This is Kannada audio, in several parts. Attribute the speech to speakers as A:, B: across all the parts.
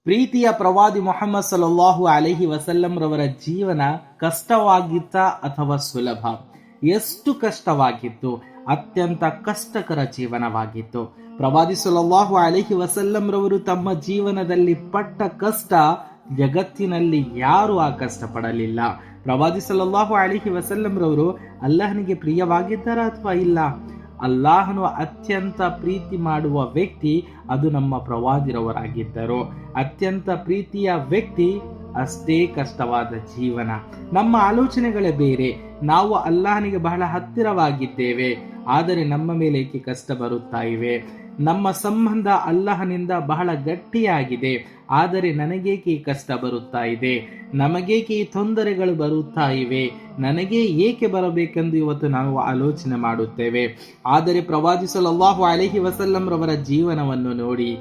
A: ಪ್ರೀತಿಯ ಪ್ರವಾದಿ ಮೊಹಮ್ಮದ್ ಸಲ್ಲಲ್ಲಾಹು ಅಲೈಹಿ ವಸಲ್ಲಂ ರವರ ಜೀವನ ಕಷ್ಟವಾಗಿತ್ತ ಅಥವಾ ಸುಲಭ? ಎಷ್ಟು ಕಷ್ಟವಾಗಿತ್ತು? ಅತ್ಯಂತ ಕಷ್ಟಕರ ಜೀವನವಾಗಿತ್ತು. ಪ್ರವಾದಿ ಸಲ್ಲಲ್ಲಾಹು ಅಲೈಹಿ ವಸಲ್ಲಂ ರವರು ತಮ್ಮ ಜೀವನದಲ್ಲಿ ಪಟ್ಟ ಕಷ್ಟ ಜಗತ್ತಿನಲ್ಲಿ ಯಾರು ಆ ಕಷ್ಟ ಪಡಲಿಲ್ಲ. ಪ್ರವಾದಿ ಸಲ್ಲಲ್ಲಾಹು ಅಲೈಹಿ ವಸಲ್ಲಂ ರವರು ಅಲ್ಲಾಹನಿಗೆ ಪ್ರಿಯವಾಗಿದ್ದಾರಾ ಅಥವಾ ಇಲ್ಲ? ಅಲ್ಲಾಹನು ಅತ್ಯಂತ ಪ್ರೀತಿ ಮಾಡುವ ವ್ಯಕ್ತಿ ಅದು ನಮ್ಮ ಪ್ರವಾದಿರವರಾಗಿದ್ದರು. ಅತ್ಯಂತ ಪ್ರೀತಿಯ ವ್ಯಕ್ತಿ ಅಷ್ಟೇ ಕಷ್ಟವಾದ ಜೀವನ. ನಮ್ಮ ಆಲೋಚನೆಗಳೇ ಬೇರೆ. ನಾವು ಅಲ್ಲಾಹನಿಗೆ ಬಹಳ ಹತ್ತಿರವಾಗಿದ್ದೇವೆ, ಆದರೆ ನಮ್ಮ ಮೇಲೆ ಏಕೆ ಕಷ್ಟ ಬರುತ್ತಾ ಇವೆ? ನಮ್ಮ ಸಂಬಂಧ ಅಲ್ಲಾಹನಿಂದ ಬಹಳ ಗಟ್ಟಿಯಾಗಿದೆ, ಆದರೆ ನನಗೇಕೆ ಈ ಕಷ್ಟ ಬರುತ್ತಾ ಇದೆ? ನಮಗೇಕೆ ಈ ತೊಂದರೆಗಳು ಬರುತ್ತಾ ಇವೆ? ನನಗೆ ಏಕೆ ಬರಬೇಕೆಂದು ಇವತ್ತು ನಾವು ಆಲೋಚನೆ ಮಾಡುತ್ತೇವೆ. ಆದರೆ ಪ್ರವಾದಿ ಸಲ್ಲಲ್ಲಾಹು ಅಲೈಹಿ ವಸಲ್ಲಂ ರವರ ಜೀವನವನ್ನು ನೋಡಿ.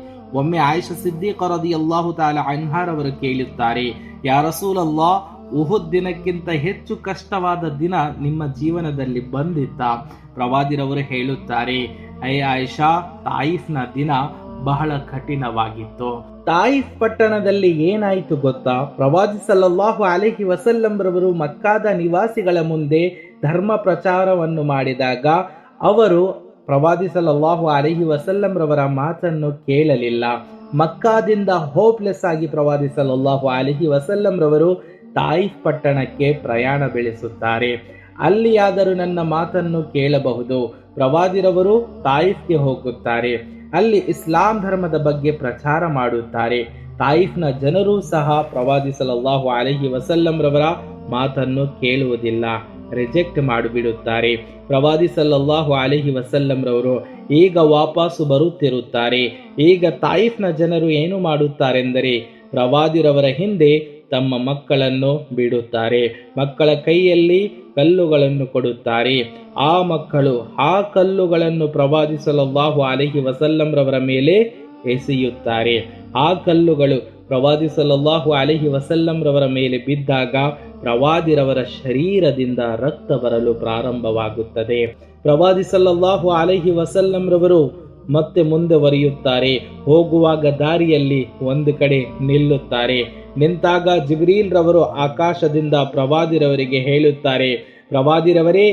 A: ಒಮ್ಮೆ ಆಯಿಷಾ ಸಿದ್ದೀಕ ರದಿಯಲ್ಲಾಹು ತಆಲಾ ಅನ್ಹಾರವರು ಕೇಳುತ್ತಾರೆ, ಯಾ ರಸೂಲಲ್ಲಾಹ್, ಉಹುದ್ ದಿನಕ್ಕಿಂತ ಹೆಚ್ಚು ಕಷ್ಟವಾದ ದಿನ ನಿಮ್ಮ ಜೀವನದಲ್ಲಿ ಬಂದಿತ್ತಾ? ಪ್ರವಾದಿರವರು ಹೇಳುತ್ತಾರೆ, ಆಯಿಷಾ, ತಾಯಿಫ್ನ ದಿನ ಬಹಳ ಕಠಿಣವಾಗಿತ್ತು. ತಾಯಿಫ್ ಪಟ್ಟಣದಲ್ಲಿ ಏನಾಯಿತು ಗೊತ್ತಾ? ಪ್ರವಾದಿ ಸಲ್ಲಲ್ಲಾಹು ಅಲೈಹಿ ವಸಲ್ಲಂ ರವರು ಮಕ್ಕಾದ ನಿವಾಸಿಗಳ ಮುಂದೆ ಧರ್ಮ ಪ್ರಚಾರವನ್ನು ಮಾಡಿದಾಗ ಅವರು ಪ್ರವಾದಿ ಸಲ್ಲಲ್ಲಾಹು ಅಲೈಹಿ ವಸಲ್ಲಂ ರವರ ಮಾತನ್ನು ಕೇಳಲಿಲ್ಲ. ಮಕ್ಕಾದಿಂದ ಹೋಪ್ಲೆಸ್ ಆಗಿ ಪ್ರವಾದಿ ಸಲ್ಲಲ್ಲಾಹು ಅಲೈಹಿ ವಸಲ್ಲಂ ರವರು ತಾಯಿಫ್ ಪಟ್ಟಣಕ್ಕೆ ಪ್ರಯಾಣ ಬೆಳೆಸುತ್ತಾರೆ. ಅಲ್ಲಿಯಾದರೂ ನನ್ನ ಮಾತನ್ನು ಕೇಳಬಹುದು. ಪ್ರವಾದಿರವರು ತಾಯಿಫ್ಗೆ ಹೋಗುತ್ತಾರೆ. ಅಲ್ಲಿ ಇಸ್ಲಾಂ ಧರ್ಮದ ಬಗ್ಗೆ ಪ್ರಚಾರ ಮಾಡುತ್ತಾರೆ. ತಾಯಿಫ್ನ ಜನರೂ ಸಹ ಪ್ರವಾದಿ ಸಲ್ಲಲ್ಲಾಹು ಅಲೈಹಿ ವಸಲ್ಲಂ ರವರ ಮಾತನ್ನು ಕೇಳುವುದಿಲ್ಲ, ರಿಜೆಕ್ಟ್ ಮಾಡಿಬಿಡುತ್ತಾರೆ. ಪ್ರವಾದಿ ಸಲ್ಲಲ್ಲಾಹು ಅಲೈಹಿ ವಸಲ್ಲಂ ರವರು ಈಗ ವಾಪಸ್ಸು ಬರುತ್ತಿರುತ್ತಾರೆ. ಈಗ ತಾಯಿಫ್ನ ಜನರು ಏನು ಮಾಡುತ್ತಾರೆಂದರೆ ಪ್ರವಾದಿರವರ ಹಿಂದೆ ತಮ್ಮ ಮಕ್ಕಳನ್ನು ಬಿಡುತ್ತಾರೆ. ಮಕ್ಕಳ ಕೈಯಲ್ಲಿ ಕಲ್ಲುಗಳನ್ನು ಕೊಡುತ್ತಾರೆ. ಆ ಮಕ್ಕಳು ಆ ಕಲ್ಲುಗಳನ್ನು ಪ್ರವಾದಿ ಸಲ್ಲಲ್ಲಾಹು ಅಲೈಹಿ ವಸಲ್ಲಂ ರವರ ಮೇಲೆ ಎಸೆಯುತ್ತಾರೆ. ಆ ಕಲ್ಲುಗಳು ಪ್ರವಾದಿ ಸಲ್ಲಲ್ಲಾಹು ಅಲೈಹಿ ವಸಲ್ಲಂ ರವರ ಮೇಲೆ ಬಿದ್ದಾಗ ಪ್ರವಾದಿರವರ ಶರೀರದಿಂದ ರಕ್ತ ಬರಲು ಪ್ರಾರಂಭವಾಗುತ್ತದೆ. ಪ್ರವಾದಿ ಸಲ್ಲಲ್ಲಾಹು ಅಲೈಹಿ ವಸಲ್ಲಂ ರವರು ಮತ್ತೆ ಮುಂದುವರಿಯುತ್ತಾರೆ. ಹೋಗುವಾಗ ದಾರಿಯಲ್ಲಿ ಒಂದು ಕಡೆ ನಿಲ್ಲುತ್ತಾರೆ. ನಿಂತಾಗ ಜಿಬ್ರೀಲ್ ರವರು ಆಕಾಶದಿಂದ ಪ್ರವಾದಿರವರಿಗೆ ಹೇಳುತ್ತಾರೆ, ಪ್ರವಾದಿರವರೇ,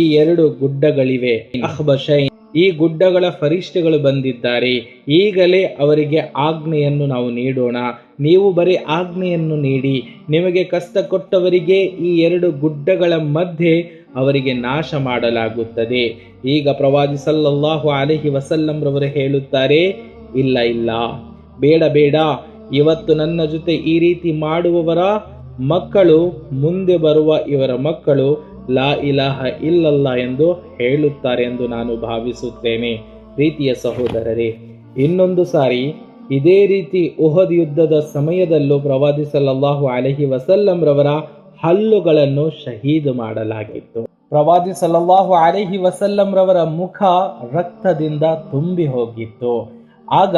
A: ಈ 2 ಗುಡ್ಡಗಳಿವೆ, ಅಹ್ಬಶೈನ್, ಈ ಗುಡ್ಡಗಳ ಫರಿಷ್ಠೆಗಳು ಬಂದಿದ್ದಾರೆ. ಈಗಲೇ ಅವರಿಗೆ ಆಜ್ಞೆಯನ್ನು ನಾವು ನೀಡೋಣ. ನೀವು ಬರೀ ಆಜ್ಞೆಯನ್ನು ನೀಡಿ. ನಿಮಗೆ ಕಷ್ಟ ಕೊಟ್ಟವರಿಗೆ ಈ 2 ಗುಡ್ಡಗಳ ಮಧ್ಯೆ ಅವರಿಗೆ ನಾಶ ಮಾಡಲಾಗುತ್ತದೆ. ಈಗ ಪ್ರವಾದಿ ಸಲ್ಲಲ್ಲಾಹು ಅಲೈಹಿ ವಸಲ್ಲಂ ರವರು ಹೇಳುತ್ತಾರೆ, ಇಲ್ಲ, ಬೇಡ, ಇವತ್ತು ನನ್ನ ಜೊತೆ ಈ ರೀತಿ ಮಾಡುವವರ ಮಕ್ಕಳು ಮುಂದೆ ಬರುವ ಇವರ ಮಕ್ಕಳು ಲಾ ಇಲಾಹ ಇಲ್ಲಲ್ಲಾ ಎಂದು ಹೇಳುತ್ತಾರೆ ಎಂದು ನಾನು ಭಾವಿಸುತ್ತೇನೆ. ಪ್ರೀತಿಯ ಸಹೋದರರೇ, ಇನ್ನೊಂದು ಸಾರಿ ಇದೇ ರೀತಿ ಉಹದ್ ಯುದ್ಧದ ಸಮಯದಲ್ಲೂ ಪ್ರವಾದಿ ಸಲ್ಲಲ್ಲಾಹು ಅಲೈಹಿ ವಸಲ್ಲಂ ರವರ ಹಲ್ಲುಗಳನ್ನು ಶಹೀದ್ ಮಾಡಲಾಗಿತ್ತು. ಪ್ರವಾದಿ ಸಲ್ಲಲ್ಲಾಹು ಅಲೈಹಿ ವಸಲ್ಲಂ ರವರ ಮುಖ ರಕ್ತದಿಂದ ತುಂಬಿ ಹೋಗಿತ್ತು. ಆಗ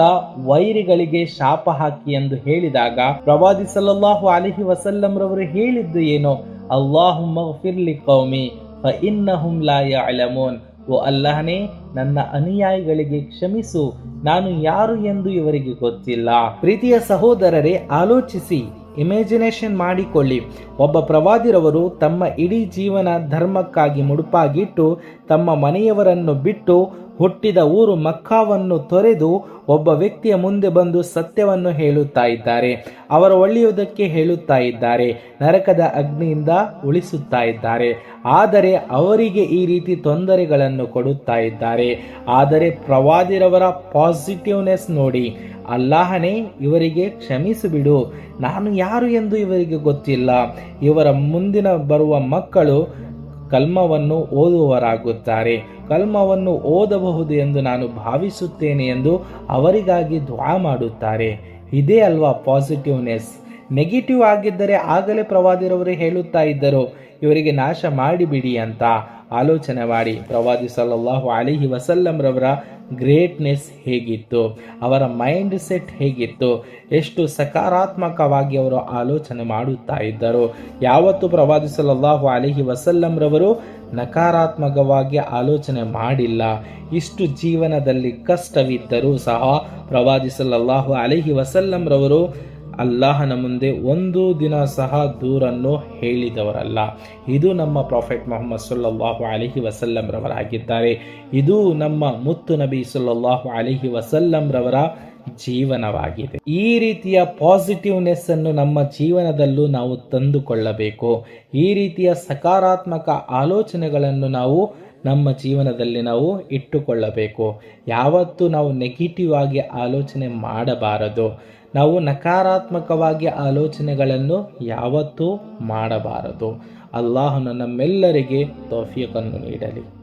A: ವೈರಿಗಳಿಗೆ ಶಾಪ ಹಾಕಿ ಎಂದು ಹೇಳಿದಾಗ ಪ್ರವಾದಿ ಸಲ್ಲಲ್ಲಾಹು ಅಲೈಹಿ ವಸಲ್ಲಂ ರವರು ಹೇಳಿದ್ದು ಏನು? ಅಲ್ಲಾಹುಮ್ಮ ಗ್ಫಿರ್ ಲಿ ಕೌಮಿ ಫಇನ್ನಹುಂ ಲಾ ಯಅಲಮೂನ್. ಓ ಅಲ್ಲಾಹನೇ, ನನ್ನ ಅನುಯಾಯಿಗಳಿಗೆ ಕ್ಷಮಿಸು, ನಾನು ಯಾರು ಎಂದು ಇವರಿಗೆ ಗೊತ್ತಿಲ್ಲ. ಪ್ರೀತಿಯ ಸಹೋದರರೇ, ಆಲೋಚಿಸಿ, ಇಮ್ಯಾಜಿನೇಷನ್ ಮಾಡಿಕೊಳ್ಳಿ. ಒಬ್ಬ ಪ್ರವಾದಿರವರು ತಮ್ಮ ಇಡೀ ಜೀವನ ಧರ್ಮಕ್ಕಾಗಿ ಮುಡುಪಾಗಿಟ್ಟು ತಮ್ಮ ಮನೆಯವರನ್ನು ಬಿಟ್ಟು ಹುಟ್ಟಿದ ಊರು ಮಕ್ಕಾವನ್ನು ತೊರೆದು ಒಬ್ಬ ವ್ಯಕ್ತಿಯ ಮುಂದೆ ಬಂದು ಸತ್ಯವನ್ನು ಹೇಳುತ್ತಾ ಇದ್ದಾರೆ. ಅವರ ಒಳ್ಳೆಯುವುದಕ್ಕೆ ಹೇಳುತ್ತಾ ಇದ್ದಾರೆ, ನರಕದ ಅಗ್ನಿಯಿಂದ ಉಳಿಸುತ್ತಾ ಇದ್ದಾರೆ. ಆದರೆ ಅವರಿಗೆ ಈ ರೀತಿ ತೊಂದರೆಗಳನ್ನು ಕೊಡುತ್ತಾ ಇದ್ದಾರೆ. ಆದರೆ ಪ್ರವಾದಿರವರ ಪಾಸಿಟಿವ್ನೆಸ್ ನೋಡಿ, ಅಲ್ಲಾಹನೇ, ಇವರಿಗೆ ಕ್ಷಮಿಸಿಬಿಡು, ನಾನು ಯಾರು ಎಂದು ಇವರಿಗೆ ಗೊತ್ತಿಲ್ಲ. ಇವರ ಮುಂದಿನ ಬರುವ ಮಕ್ಕಳು ಕಲ್ಮವನ್ನು ಓದುವವರಾಗುತ್ತಾರೆ, ಕಲ್ಮವನ್ನು ಓದಬಹುದು ಎಂದು ನಾನು ಭಾವಿಸುತ್ತೇನೆ ಎಂದು ಅವರಿಗಾಗಿ ದುಆ ಮಾಡುತ್ತಾರೆ. ಇದೇ ಅಲ್ವಾ ಪಾಸಿಟಿವ್ನೆಸ್? ನೆಗೆಟಿವ್ ಆಗಿದ್ದರೆ ಆಗಲೇ ಪ್ರವಾದಿರವರು ಹೇಳುತ್ತಾ ಇದ್ದರು, ಇವರಿಗೆ ನಾಶ ಮಾಡಿಬಿಡಿ ಅಂತ. ಆಲೋಚನೆ ಮಾಡಿ, ಪ್ರವಾದಿ ಸಲ್ಲಲ್ಲಾಹು ಅಲೈಹಿ ವಸಲ್ಲಂ ರವರ ಗ್ರೇಟ್ನೆಸ್ ಹೇಗಿತ್ತು, ಅವರ ಮೈಂಡ್ ಸೆಟ್ ಹೇಗಿತ್ತು, ಎಷ್ಟು ಸಕಾರಾತ್ಮಕವಾಗಿ ಅವರು ಆಲೋಚನೆ ಮಾಡುತ್ತಾ ಇದ್ದರು. ಯಾವತ್ತು ಪ್ರವಾದಿ ಸಲ್ಲಲ್ಲಾಹು ಅಲೈಹಿ ವಸಲ್ಲಂ ರವರು ನಕಾರಾತ್ಮಕವಾಗಿ ಆಲೋಚನೆ ಮಾಡಿಲ್ಲ. ಇಷ್ಟು ಜೀವನದಲ್ಲಿ ಕಷ್ಟವಿದ್ದರೂ ಸಹ ಪ್ರವಾದಿ ಸಲ್ಲಲ್ಲಾಹು ಅಲೈಹಿ ವಸಲ್ಲಂ ರವರು ಅಲ್ಲಾಹನ ಮುಂದೆ ಒಂದು ದಿನ ಸಹ ದೂರನ್ನು ಹೇಳಿದವರಲ್ಲ. ಇದು ನಮ್ಮ ಪ್ರಾಫೆಟ್ ಮೊಹಮ್ಮದ್ ಸಲ್ಲಲ್ಲಾಹು ಅಲೈಹಿ ವಸಲ್ಲಂ ರವರಾಗಿದ್ದಾರೆ. ಇದು ನಮ್ಮ ಮುತ್ತು ನಬಿ ಸಲ್ಲಲ್ಲಾಹು ಅಲೈಹಿ ವಸಲ್ಲಂ ರವರ ಜೀವನವಾಗಿದೆ. ಈ ರೀತಿಯ ಪಾಸಿಟಿವ್ನೆಸ್ ಅನ್ನು ನಮ್ಮ ಜೀವನದಲ್ಲೂ ನಾವು ತಂದುಕೊಳ್ಳಬೇಕು. ಈ ರೀತಿಯ ಸಕಾರಾತ್ಮಕ ಆಲೋಚನೆಗಳನ್ನು ನಾವು ನಮ್ಮ ಜೀವನದಲ್ಲಿ ನಾವು ಇಟ್ಟುಕೊಳ್ಳಬೇಕು. ಯಾವತ್ತೂ ನಾವು ನೆಗೆಟಿವ್ ಆಗಿ ಆಲೋಚನೆ ಮಾಡಬಾರದು. ನಾವು ನಕಾರಾತ್ಮಕವಾಗಿ ಆಲೋಚನೆಗಳನ್ನು ಯಾವತ್ತೂ ಮಾಡಬಾರದು. ಅಲ್ಲಾಹನು ನಮ್ಮೆಲ್ಲರಿಗೆ ತೌಫೀಕನ್ನು ನೀಡಲಿ.